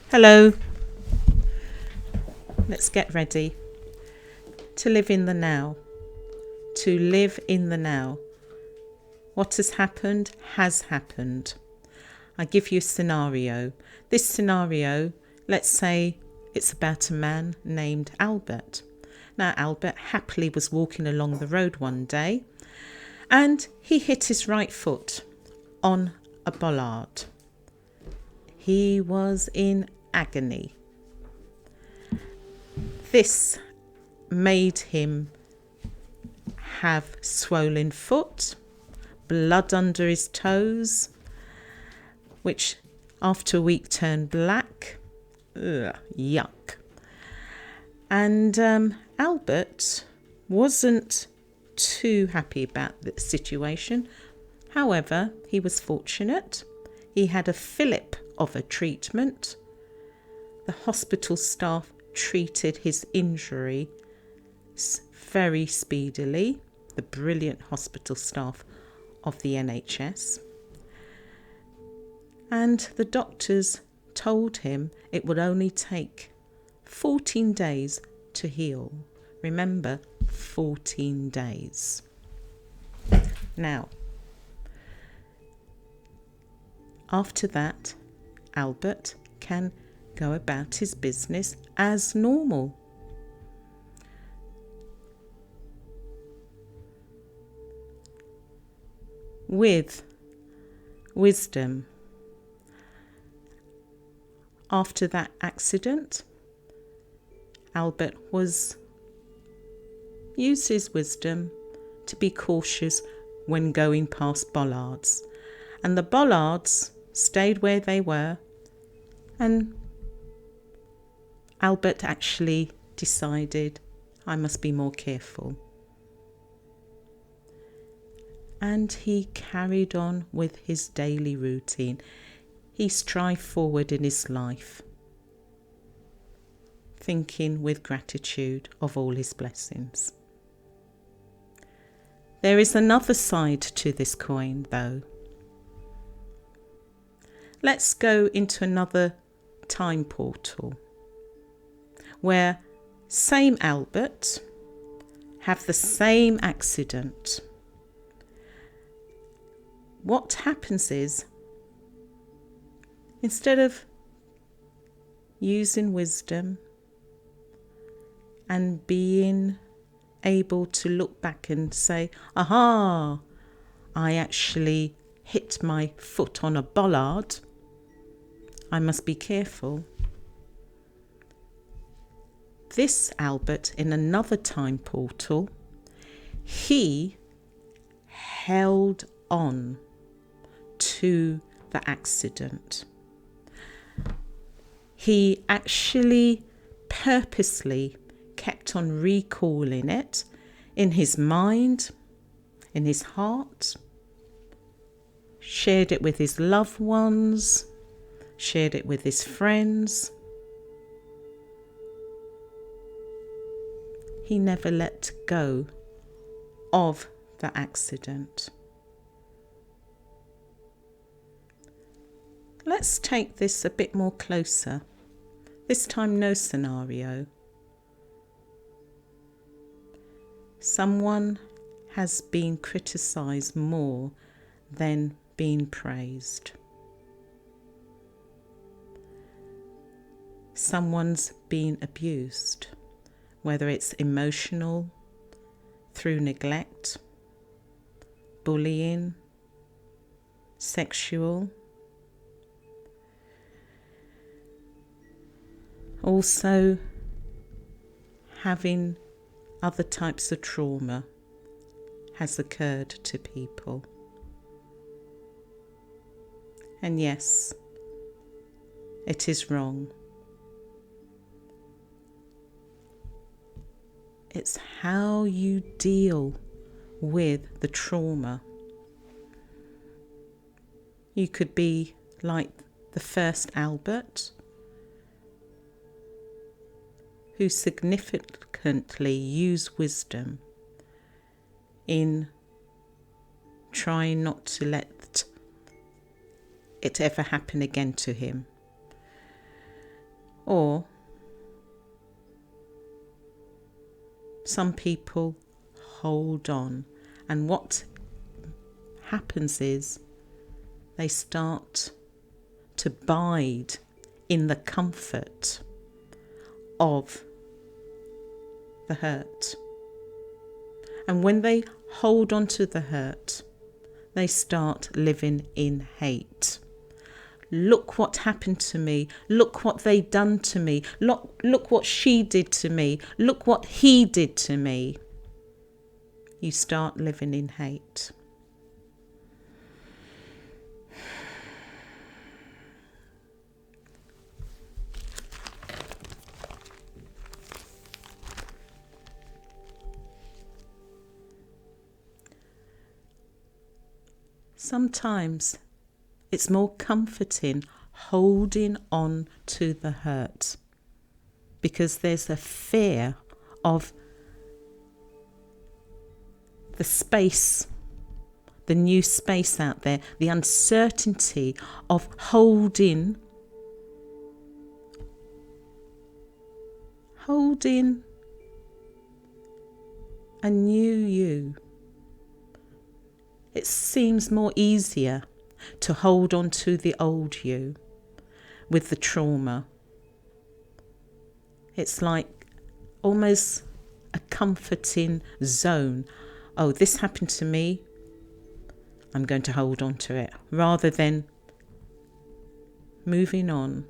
Hello, let's get ready to live in the now. To live in the now. What has happened has happened. I give you a scenario. This scenario, let's say it's about a man named Albert. Now, Albert happily was walking along the road one day and he hit his right foot on a bollard. He was in agony. This made him have swollen foot, blood under his toes, which after a week turned black. Ugh, yuck. And Albert wasn't too happy about the situation. However, he was fortunate. He had a fillip of a treatment. The hospital staff treated his injury very speedily, the brilliant hospital staff of the NHS. And the doctors told him it would only take 14 days to heal. Remember, 14 days. Now, after that, Albert can go about his business as normal. With wisdom. After that accident, Albert used his wisdom to be cautious when going past bollards. And the bollards stayed where they were, and Albert actually decided, I must be more careful. And he carried on with his daily routine. He strived forward in his life, thinking with gratitude of all his blessings. There is another side to this coin, though. Let's go into another time portal where same Albert have the same accident. What happens is, instead of using wisdom and being able to look back and say, aha, I actually hit my foot on a bollard, I must be careful. This Albert, in another time portal, he held on to the accident. He actually purposely kept on recalling it in his mind, in his heart, shared it with his loved ones, shared it with his friends. He never let go of the accident. Let's take this a bit more closer. This time, no scenario. Someone has been criticised more than being praised. Someone's been abused, whether it's emotional, through neglect, bullying, sexual. Also, having other types of trauma has occurred to people. And yes, it is wrong. It's how you deal with the trauma. You could be like the first Albert, who significantly used wisdom in trying not to let it ever happen again to him. Or some people hold on, and what happens is they start to bide in the comfort of the hurt. And when they hold on to the hurt, they start living in hate. Look what happened to me. Look what they done to me. Look what she did to me. Look what he did to me. You start living in hate. Sometimes it's more comforting holding on to the hurt, because there's a fear of the space, the new space out there, the uncertainty of holding a new you. It seems more easier to hold on to the old you with the trauma. It's like almost a comforting zone. Oh, this happened to me, I'm going to hold on to it, rather than moving on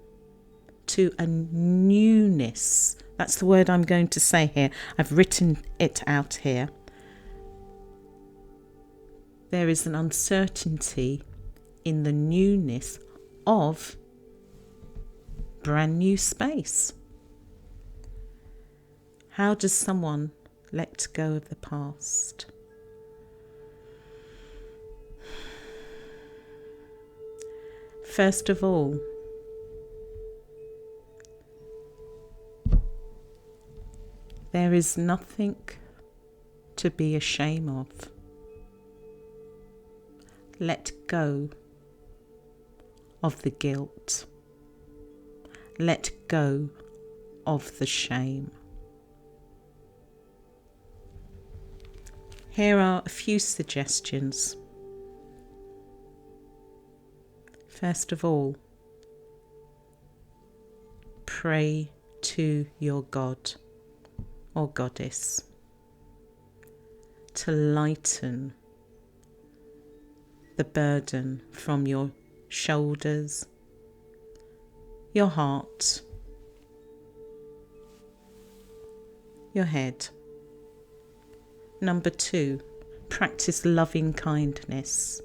to a newness. That's the word I'm going to say here. I've written it out here. There is an uncertainty in the newness of brand new space. How does someone let go of the past? First of all, there is nothing to be ashamed of. Let go of the guilt. Let go of the shame. Here are a few suggestions. First of all, pray to your God or goddess to lighten the burden from your shoulders, your heart, your head. Number 2, practice loving kindness,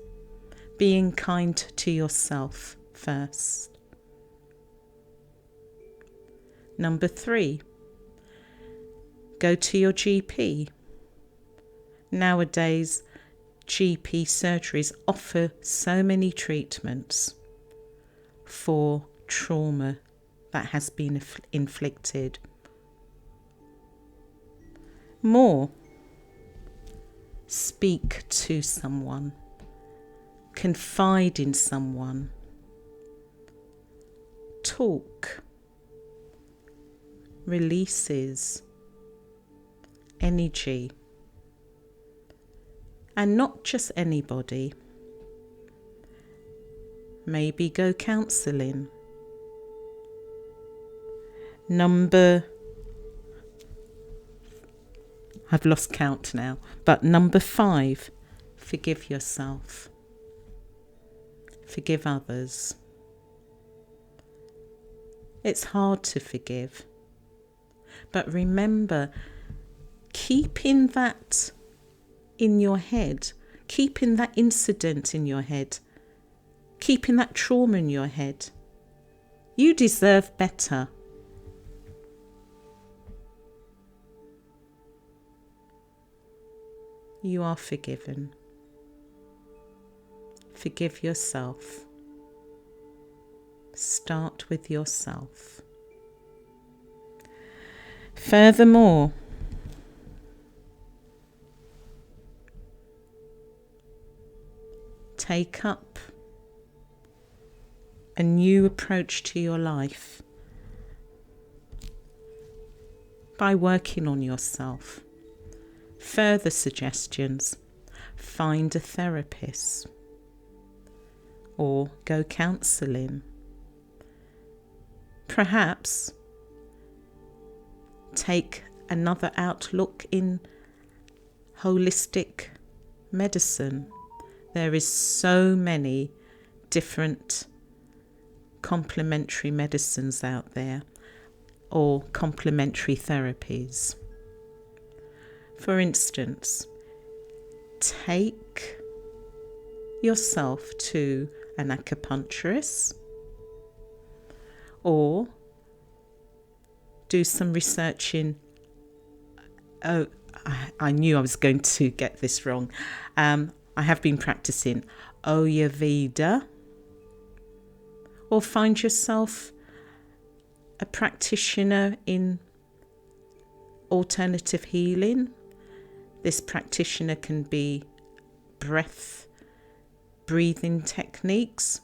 being kind to yourself first. Number 3, go to your GP. Nowadays, GP surgeries offer so many treatments for trauma that has been inflicted. More, speak to someone, confide in someone, talk, releases energy. And not just anybody. Maybe go counselling. I've lost count now, but number 5, forgive yourself. Forgive others. It's hard to forgive. But remember, keeping that in your head, keeping that incident in your head, keeping that trauma in your head, you deserve better. You are forgiven. Forgive yourself. Start with yourself. Furthermore, take up a new approach to your life. by working on yourself. Further suggestions: find a therapist or go counselling. Perhaps take another outlook in holistic medicine. There is so many different complementary medicines out there, or complementary therapies. For instance, take yourself to an acupuncturist, or do some research in, I knew I was going to get this wrong. I have been practicing Ayurveda, or find yourself a practitioner in alternative healing. This practitioner can be breathing techniques.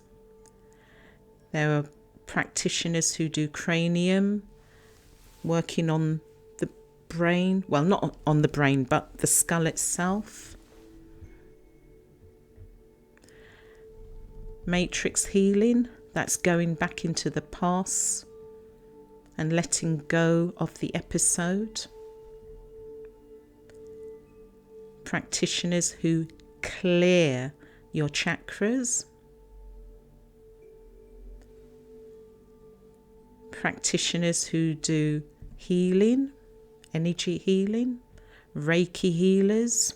There are practitioners who do cranium, working on the brain, well, not on the brain, but the skull itself. Matrix healing, that's going back into the past and letting go of the episode. Practitioners who clear your chakras. Practitioners who do healing, energy healing, Reiki healers.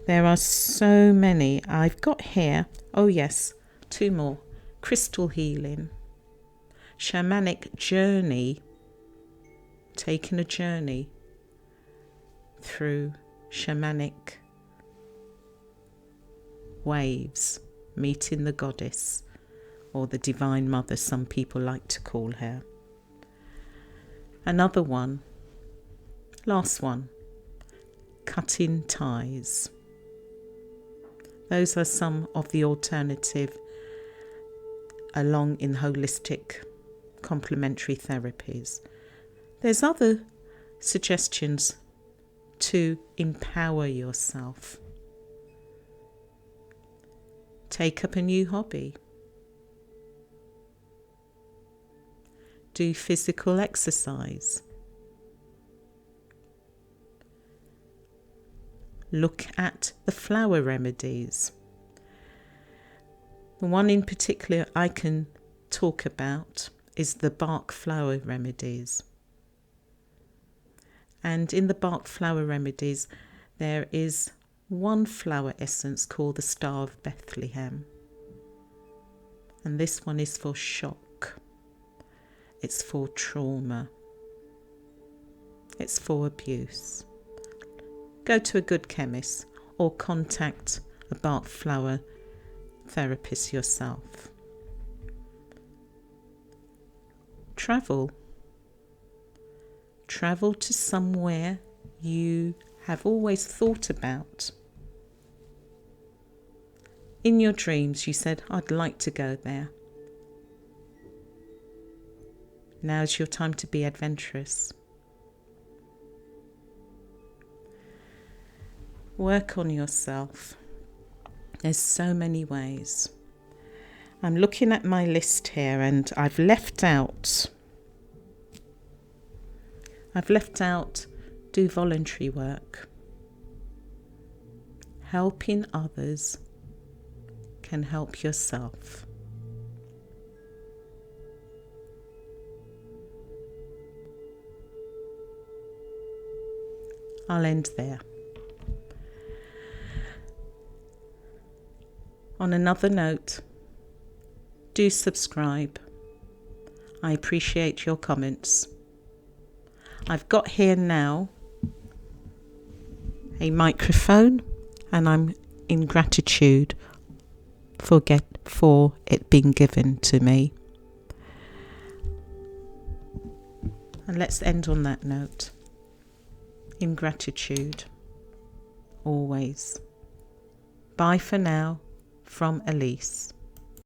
There are so many. I've got here, oh yes, 2 more. Crystal healing, shamanic journey, taking a journey through shamanic waves, meeting the goddess, or the divine mother, some people like to call her. Another one, last one, cutting ties. Those are some of the alternative along in holistic complementary therapies. There's other suggestions to empower yourself. Take up a new hobby. Do physical exercise. Look at the flower remedies. The one in particular I can talk about is the Bach flower remedies. And in the Bach flower remedies, there is one flower essence called the Star of Bethlehem. And this one is for shock. It's for trauma. It's for abuse. Go to a good chemist or contact a Bach flower therapist yourself. Travel to somewhere you have always thought about. In your dreams you said, I'd like to go there. Now's your time to be adventurous. Work on yourself. There's so many ways. I'm looking at my list here and I've left out do voluntary work. Helping others can help yourself. I'll end there. On another note, do subscribe. I appreciate your comments. I've got here now a microphone and I'm in gratitude for it being given to me. And let's end on that note. In gratitude, always. Bye for now, from Elise.